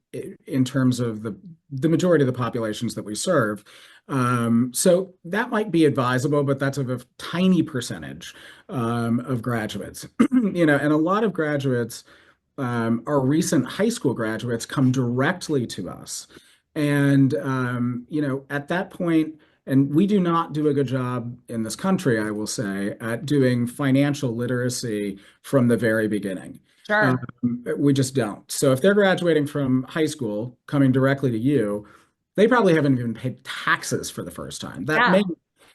S2: in terms of the majority of the populations that we serve. So that might be advisable, but that's of a tiny percentage of graduates. And a lot of graduates, our recent high school graduates, come directly to us. And, at that point, and we do not do a good job in this country, I will say, at doing financial literacy from the very beginning. Um,
S1: Sure.
S2: we just don't. So if they're graduating from high school, coming directly to you, they probably haven't even paid taxes for the first time. That may,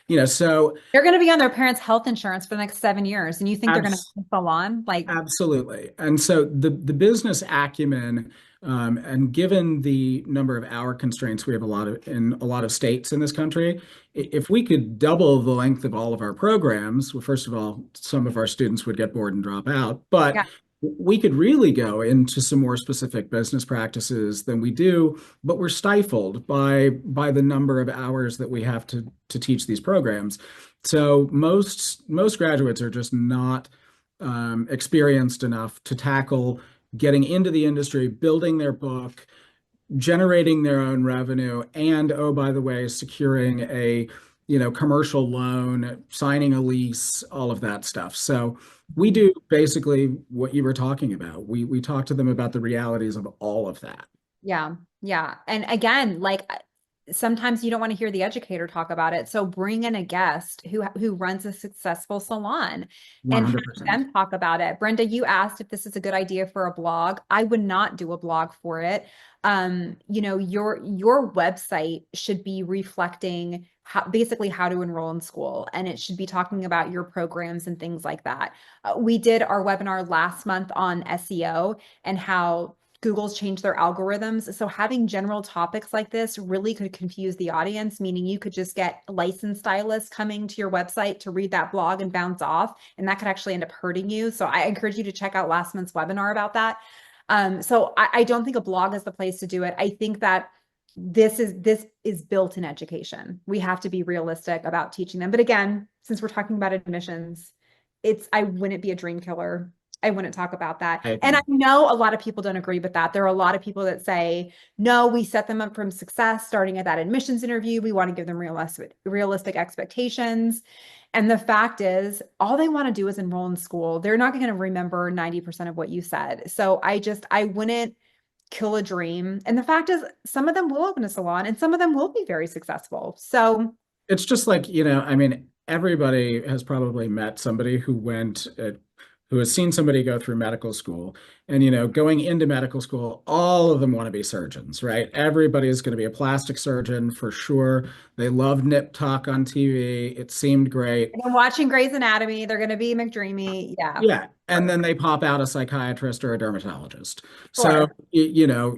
S1: Yeah.
S2: so
S1: They're going to be on their parents' health insurance for the next 7 years, and you think they're going to
S2: abs
S1: fall on? Like,
S2: absolutely. And so the business acumen, and given the number of hour constraints we have in a lot of states in this country, if we could double the length of all of our programs, well, first of all, some of our students would get bored and drop out, but
S1: yeah,
S2: we could really go into some more specific business practices than we do, but we're stifled by the number of hours that we have to teach these programs. So most graduates are just not experienced enough to tackle getting into the industry, building their book, generating their own revenue, and oh, by the way, securing a commercial loan, signing a lease, all of that stuff. So we do basically what you were talking about. We talk to them about the realities of all of that.
S1: yeah, yeah. And again, like sometimes you don't want to hear the educator talk about it. So bring in a guest who runs a successful salon and have
S2: 100%.
S1: them talk about it. Brenda, you asked if this is a good idea for a blog. I would not do a blog for it. Your website should be reflecting basically how to enroll in school, and it should be talking about your programs and things like that. We did our webinar last month on SEO and how Google's changed their algorithms. So having general topics like this really could confuse the audience, meaning you could just get licensed stylists coming to your website to read that blog and bounce off, and that could actually end up hurting you. So I encourage you to check out last month's webinar about that. So I don't think a blog is the place to do it. I think that this is built in education. We have to be realistic about teaching them. But again, since we're talking about admissions, I wouldn't be a dream killer. I wouldn't talk about that.
S2: I
S1: And I
S2: agree.
S1: know a lot of people don't agree with that. There are a lot of people that say, no, we set them up from success starting at that admissions interview. We want to give them realistic expectations. And the fact is, all they want to do is enroll in school. They're not going to remember 90% of what you said. So I wouldn't kill a dream. And the fact is, some of them will open a salon and some of them will be very successful. So,
S2: It's just like, I mean, everybody has probably met somebody who has seen somebody go through medical school. And, going into medical school, all of them want to be surgeons, right? Everybody is going to be a plastic surgeon for sure. They loved Nip Tuck on TV. It seemed great.
S1: and then watching Grey's Anatomy, they're going to be McDreamy. Yeah,
S2: Yeah. And then they pop out a psychiatrist or a dermatologist. So,
S1: sure.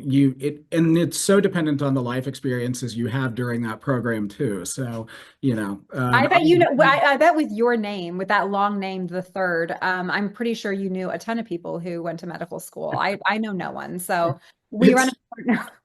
S2: and it's so dependent on the life experiences you have during that program too. So,
S1: I bet I bet with your name, with that long name, the third, I'm pretty sure you knew a ton of people who went to medical school. I know no one. So we run
S2: it's,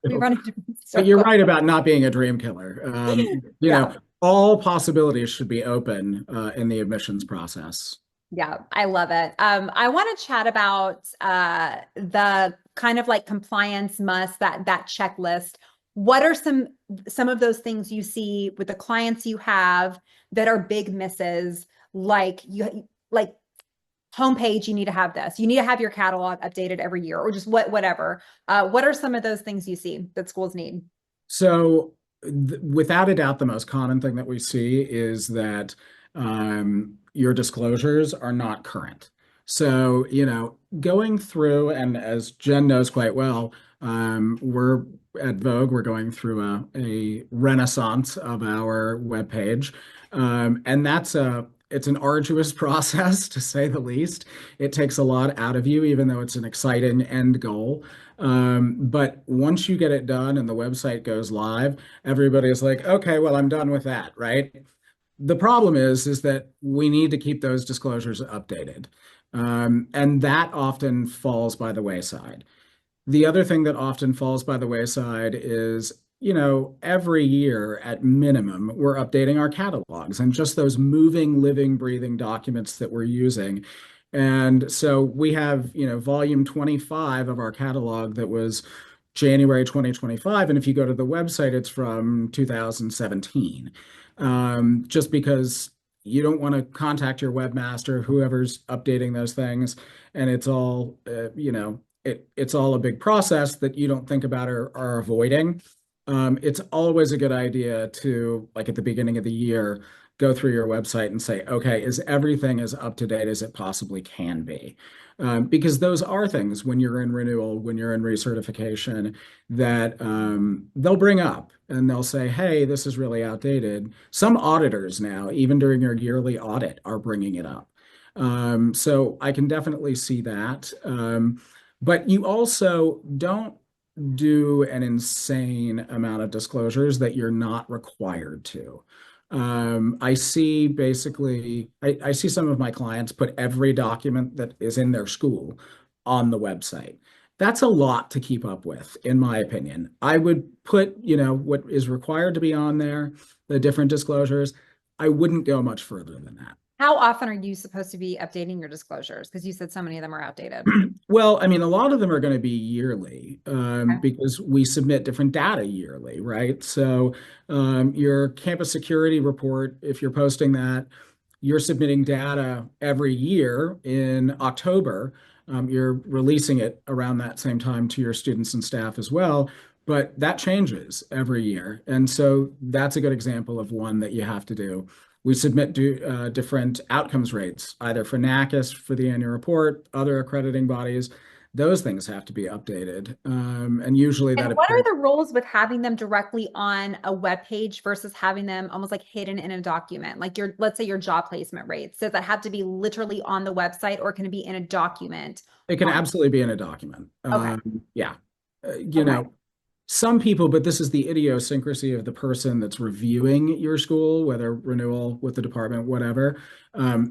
S1: a we run a different
S2: but you're
S1: circle.
S2: right about not being a dream killer.
S1: Yeah.
S2: All possibilities should be open in the admissions process.
S1: Yeah, I love it. I want to chat about the kind of like compliance must that checklist. What are some of those things you see with the clients you have that are big misses? Like homepage, you need to have this. You need to have your catalog updated every year, or just whatever. What are some of those things you see that schools need?
S2: So without a doubt, the most common thing that we see is that your disclosures are not current. So, going through, and as Jen knows quite well, we're at Vogue, we're going through a renaissance of our webpage. And it's an arduous process, to say the least. It takes a lot out of you, even though it's an exciting end goal. But once you get it done and the website goes live, everybody's like, okay, well, I'm done with that, right? The problem is that we need to keep those disclosures updated. And that often falls by the wayside. The other thing that often falls by the wayside is, every year at minimum, we're updating our catalogs and just those moving, living, breathing documents that we're using. And so we have, volume 25 of our catalog that was January 2025. And if you go to the website, it's from 2017. Just because you don't want to contact your webmaster, whoever's updating those things, and it's all, it's all a big process that you don't think about or are avoiding. It's always a good idea to, like at the beginning of the year, go through your website and say, okay, is everything as up to date as it possibly can be? Because those are things when you're in renewal, when you're in recertification, that they'll bring up and they'll say, hey, this is really outdated. Some auditors now, even during your yearly audit, are bringing it up. So I can definitely see that. But you also don't do an insane amount of disclosures that you're not required to. I see I see some of my clients put every document that is in their school on the website. That's a lot to keep up with, in my opinion. I would put, what is required to be on there, the different disclosures. I wouldn't go much further than that.
S1: How often are you supposed to be updating your disclosures? Because you said so many of them are outdated.
S2: Well, I mean, a lot of them are going to be yearly
S1: Okay.
S2: because we submit different data yearly, right? So your campus security report, if you're posting that, you're submitting data every year in October. You're releasing it around that same time to your students and staff as well. But that changes every year. And so that's a good example of one that you have to do. We submit different outcomes rates, either for NACIS for the annual report, other accrediting bodies. Those things have to be updated. And usually
S1: And
S2: that
S1: what are
S2: appears.
S1: the rules with having them directly on a web page versus having them almost like hidden in a document? Like let's say your job placement rates. Does that have to be literally on the website or can it be in a document?
S2: It can
S1: On,
S2: absolutely be in a document.
S1: okay.
S2: Yeah.
S1: Okay.
S2: Some people, but this is the idiosyncrasy of the person that's reviewing your school, whether renewal with the department, whatever.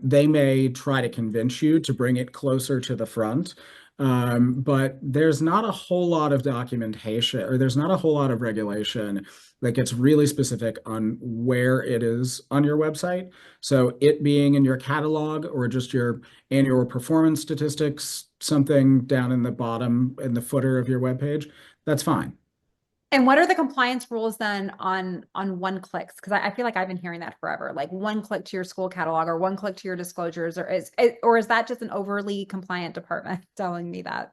S2: They may try to convince you to bring it closer to the front. But there's not a whole lot of documentation, or there's not a whole lot of regulation that gets really specific on where it is on your website. So it being in your catalog or just your annual performance statistics, something down in the bottom in the footer of your webpage, that's fine.
S1: And what are the compliance rules then on one clicks? Because I feel like I've been hearing that forever, like one click to your school catalog or one click to your disclosures, or is that just an overly compliant department telling me that?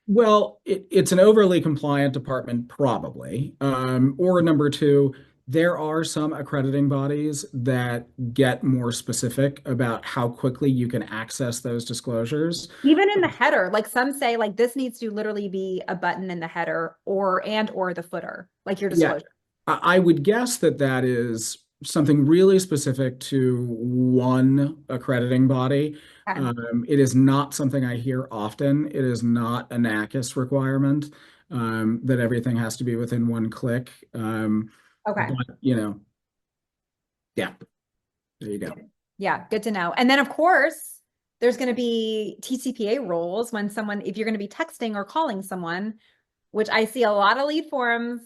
S2: Well, it's an overly compliant department, probably. Or number two, there are some accrediting bodies that get more specific about how quickly you can access those disclosures.
S1: Even in the header, like some say, like this needs to literally be a button in the header or the footer, like your
S2: Yeah,
S1: disclosure.
S2: I would guess that that is something really specific to one accrediting body.
S1: Okay.
S2: It is not something I hear often. It is not a NACIS requirement that everything has to be within one click.
S1: Okay.
S2: But, yeah, there you go.
S1: Yeah, good to know. And then of course, there's going to be TCPA rules when someone, if you're going to be texting or calling someone, which I see a lot of lead forms.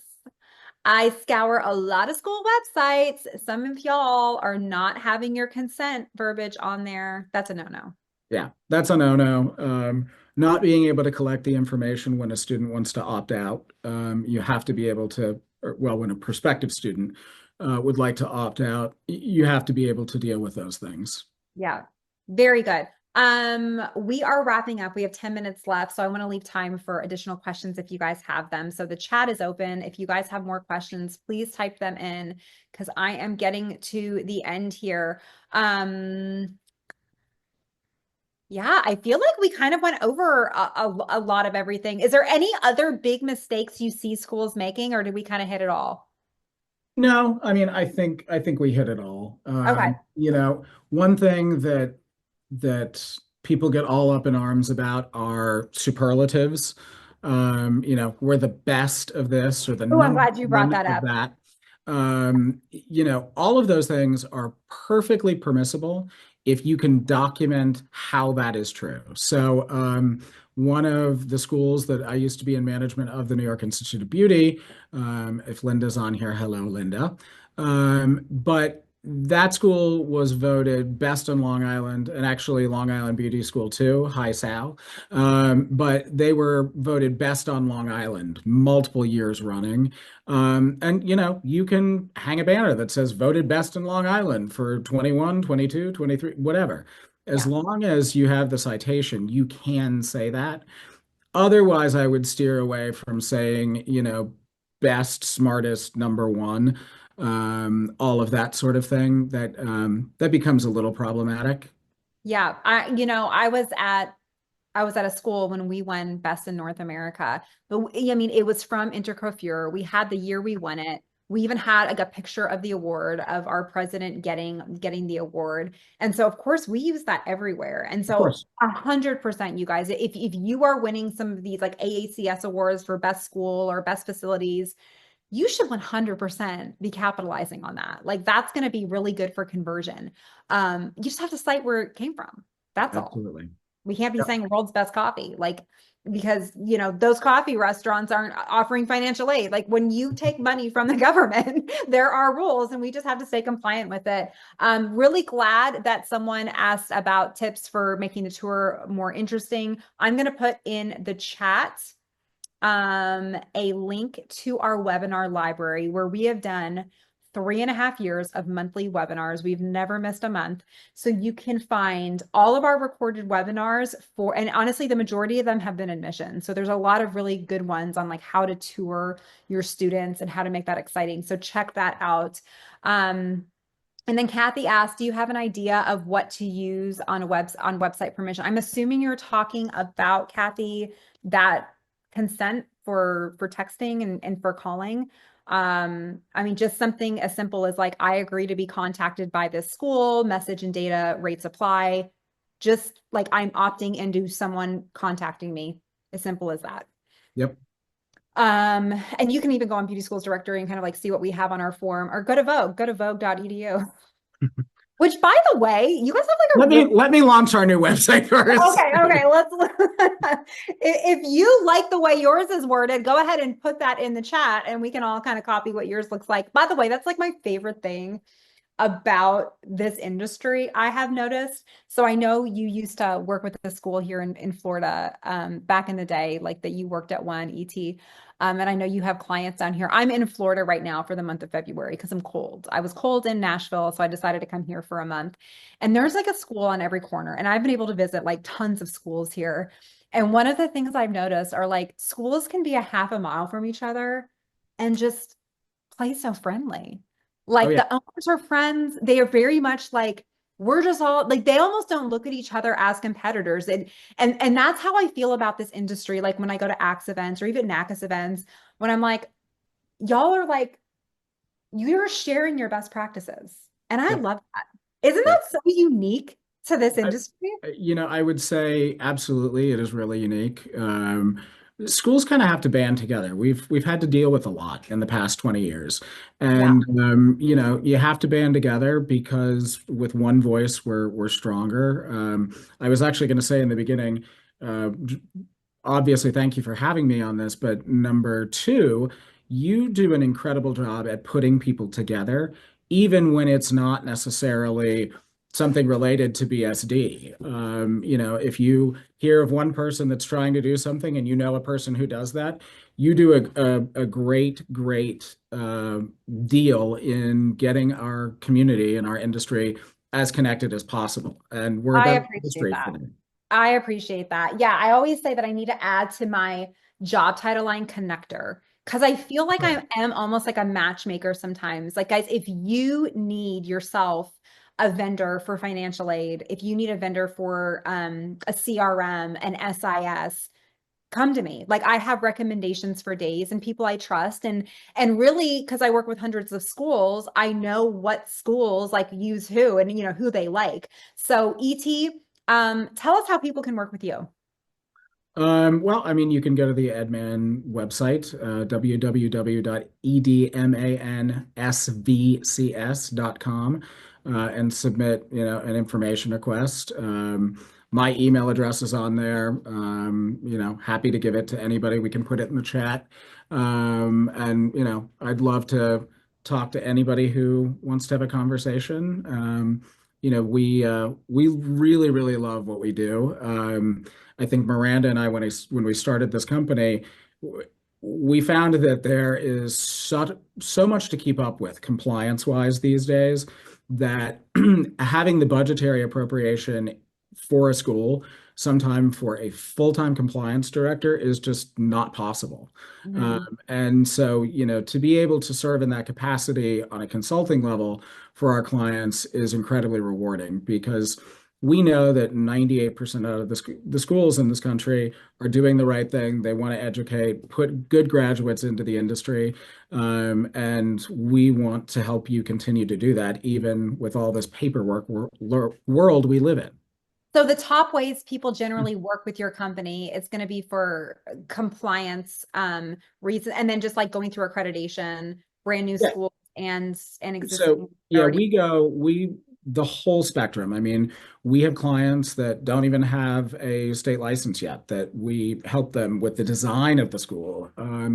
S1: I scour a lot of school websites. Some of y'all are not having your consent verbiage on there. That's a no-no.
S2: Yeah, that's a no-no. Not being able to collect the information when a student wants to opt out. You have to be able to, well, when a prospective student would like to opt out, you have to be able to deal with those things.
S1: Yeah, very good. We are wrapping up. We have 10 minutes left, so I want to leave time for additional questions if you guys have them. So the chat is open. If you guys have more questions, please type them in because I am getting to the end here. Yeah, I feel like we kind of went over a lot of everything. Is there any other big mistakes you see schools making, or did we kind of hit it all?
S2: No, I mean, I think we hit it all.
S1: Okay.
S2: One thing that people get all up in arms about are superlatives. We're the best of this or the
S1: Oh, I'm
S2: number
S1: glad you brought
S2: one
S1: that
S2: of
S1: up.
S2: that. All of those things are perfectly permissible if you can document how that is true. So, one of the schools that I used to be in management of, the New York Institute of Beauty, if Linda's on here, hello, Linda. But that school was voted best on Long Island, and actually Long Island Beauty School too. Hi, Sal. But they were voted best on Long Island multiple years running. And you can hang a banner that says voted best in Long Island for 21, 22, 23, whatever. As
S1: Yeah.
S2: long as you have the citation, you can say that. Otherwise, I would steer away from saying, best, smartest, number one, all of that sort of thing. That becomes a little problematic.
S1: Yeah. I was at a school when we won Best in North America. But I mean, it was from Intercoiffure. We had the year we won it. We even had like a picture of the award of our president getting the award. And so of course we use that everywhere. And
S2: Of
S1: so
S2: course.
S1: 100% you guys, if you are winning some of these like AACS awards for best school or best facilities, you should 100% be capitalizing on that. Like that's going to be really good for conversion. You just have to cite where it came from. That's all.
S2: Absolutely.
S1: We can't be
S2: Yep.
S1: saying world's best coffee, like because those coffee restaurants aren't offering financial aid. Like when you take money from the government, there are rules, and we just have to stay compliant with it. Really glad that someone asked about tips for making the tour more interesting. I'm going to put in the chat a link to our webinar library where we have done 3.5 years of monthly webinars. We've never missed a month. So you can find all of our recorded webinars and honestly, the majority of them have been admission. So there's a lot of really good ones on like how to tour your students and how to make that exciting. So check that out. And then Kathy asked, do you have an idea of what to use on website permission? I'm assuming you're talking about, Kathy, that consent for texting and for calling. I mean, just something as simple as like, I agree to be contacted by this school, message and data rates apply. Just like I'm opting into someone contacting me, as simple as that.
S2: Yep.
S1: And you can even go on Beauty Schools directory and kind of like see what we have on our form, or go to vogue.edu. Which, by the way, you guys have like
S2: Let
S1: a
S2: me
S1: really
S2: let me launch our new website first.
S1: okay. Let's if you like the way yours is worded, go ahead and put that in the chat, and we can all kind of copy what yours looks like. By the way, that's like my favorite thing about this industry, I have noticed. So I know you used to work with a school here in Florida back in the day, like that you worked at one ET. And I know you have clients down here. I'm in Florida right now for the month of February because I'm cold. I was cold in Nashville, so I decided to come here for a month. And there's like a school on every corner. And I've been able to visit like tons of schools here. And one of the things I've noticed are like schools can be a half a mile from each other and just play so friendly.
S2: Oh
S1: Like
S2: yeah.
S1: the owners are friends. They are very much like we're just all like they almost don't look at each other as competitors. And that's how I feel about this industry. Like when I go to Axe events or even NACAS events, when I'm like, y'all are like, you're sharing your best practices. And I
S2: Yep.
S1: love that. Isn't
S2: Yep.
S1: that so unique to this
S2: I,
S1: industry?
S2: I would say absolutely, it is really unique. Schools kind of have to band together. We've had to deal with a lot in the past 20 years,
S1: Yeah.
S2: and you have to band together because with one voice we're stronger. I was actually going to say in the beginning, uh, obviously, thank you for having me on this, but number two, you do an incredible job at putting people together, even when it's not necessarily something related to BSD. If you hear of one person that's trying to do something and you know a person who does that, you do a great, great deal in getting our community and our industry as connected as possible. And we're
S1: I
S2: about
S1: appreciate
S2: industry
S1: that.
S2: today.
S1: I appreciate that. Yeah, I always say that I need to add to my job title line connector because I feel like I am almost like a matchmaker sometimes. Like, guys, if you need yourself a vendor for financial aid, if you need a vendor for a CRM, an SIS, come to me. Like I have recommendations for days and people I trust and really because I work with hundreds of schools, I know what schools like use who and you know who they like. So ET, tell us how people can work with you.
S2: Well, I mean, you can go to the Edman website, www.edmansvcs.com, and submit, an information request. My email address is on there. Happy to give it to anybody. We can put it in the chat. And, I'd love to talk to anybody who wants to have a conversation. We really, really love what we do. I think Miranda and I, when we started this company, we found that there is so much to keep up with compliance wise these days that having the budgetary appropriation for a school, sometime for a full-time compliance director, is just not possible.
S1: Mhm.
S2: And so, to be able to serve in that capacity on a consulting level for our clients is incredibly rewarding because we know that 98% of the schools in this country are doing the right thing. They want to educate, put good graduates into the industry. And we want to help you continue to do that, even with all this paperwork world we live in.
S1: So the top ways people generally work with your company is going to be for compliance reason and then just like going through accreditation, brand new
S2: Yeah.
S1: schools and
S2: So
S1: existing
S2: yeah,
S1: already.
S2: we the whole spectrum. I mean, we have clients that don't even have a state license yet, that we help them with the design of the school,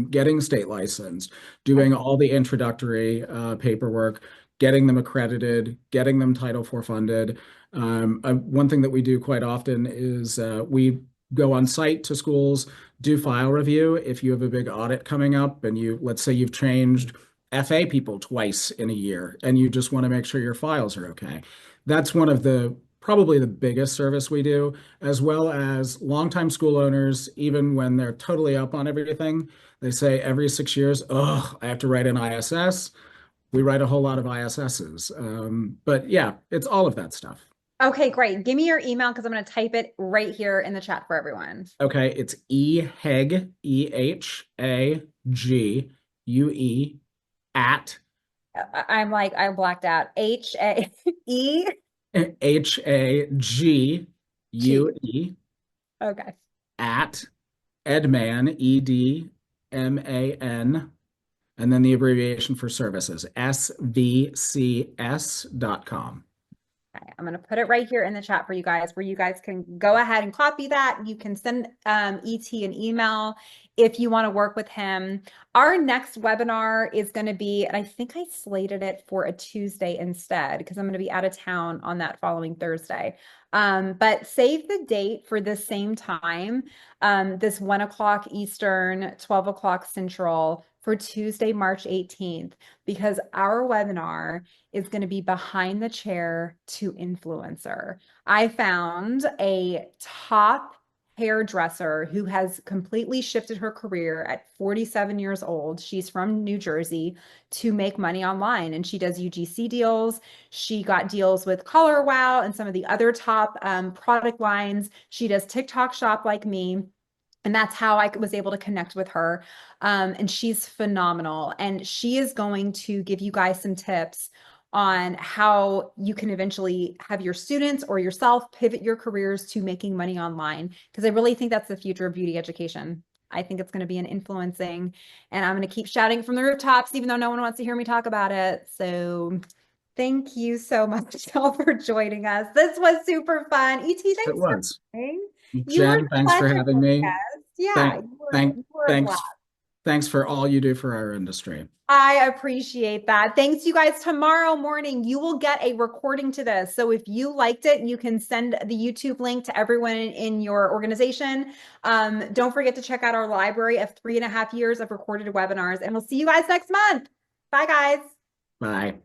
S2: getting state licensed, doing all the introductory paperwork, getting them accredited, getting them Title IV funded. One thing that we do quite often is we go on site to schools, do file review. If you have a big audit coming up and let's say you've changed FA people twice in a year and you just want to make sure your files are okay. That's one of the probably the biggest service we do, as well as longtime school owners, even when they're totally up on everything. They say every 6 years, oh, I have to write an ISS. We write a whole lot of ISSs. But yeah, it's all of that stuff.
S1: Okay, great. Give me your email because I'm going to type it right here in the chat for everyone.
S2: Okay, it's EHAG, EHAGUE at
S1: I'm like, I blacked out. H-A-E-G.
S2: HAGUE
S1: Okay.
S2: at Edman, EDMAN, and then the abbreviation for services, SVCS.com.
S1: Okay, I'm going to put it right here in the chat for you guys where you guys can go ahead and copy that. You can send ET an email if you want to work with him. Our next webinar is going to be, and I think I slated it for a Tuesday instead because I'm going to be out of town on that following Thursday. But save the date for the same time, this 1 o'clock Eastern, 12 o'clock Central for Tuesday, March 18th, because our webinar is going to be behind the chair to influencer. I found a top hairdresser who has completely shifted her career at 47 years old. She's from New Jersey to make money online and she does UGC deals. She got deals with Color Wow and some of the other top product lines. She does TikTok shop like me. And that's how I was able to connect with her. And she's phenomenal. And she is going to give you guys some tips on how you can eventually have your students or yourself pivot your careers to making money online. Because I really think that's the future of beauty education. I think it's going to be an influencing, and I'm going to keep shouting from the rooftops, even though no one wants to hear me talk about it. So thank you so much, y'all, for joining us. This was super fun. ET,
S2: It
S1: thanks for
S2: was.
S1: coming. You were
S2: Jen, thanks for
S1: such a
S2: having
S1: good
S2: me.
S1: guest. Yeah,
S2: Thank,
S1: you
S2: thank,
S1: were a blast.
S2: thanks for all you do for our industry.
S1: I appreciate that. Thanks, you guys. Tomorrow morning, you will get a recording to this. So if you liked it, you can send the YouTube link to everyone in your organization. Don't forget to check out our library of 3.5 years of recorded webinars, and we'll see you guys next month. Bye, guys.
S2: Bye.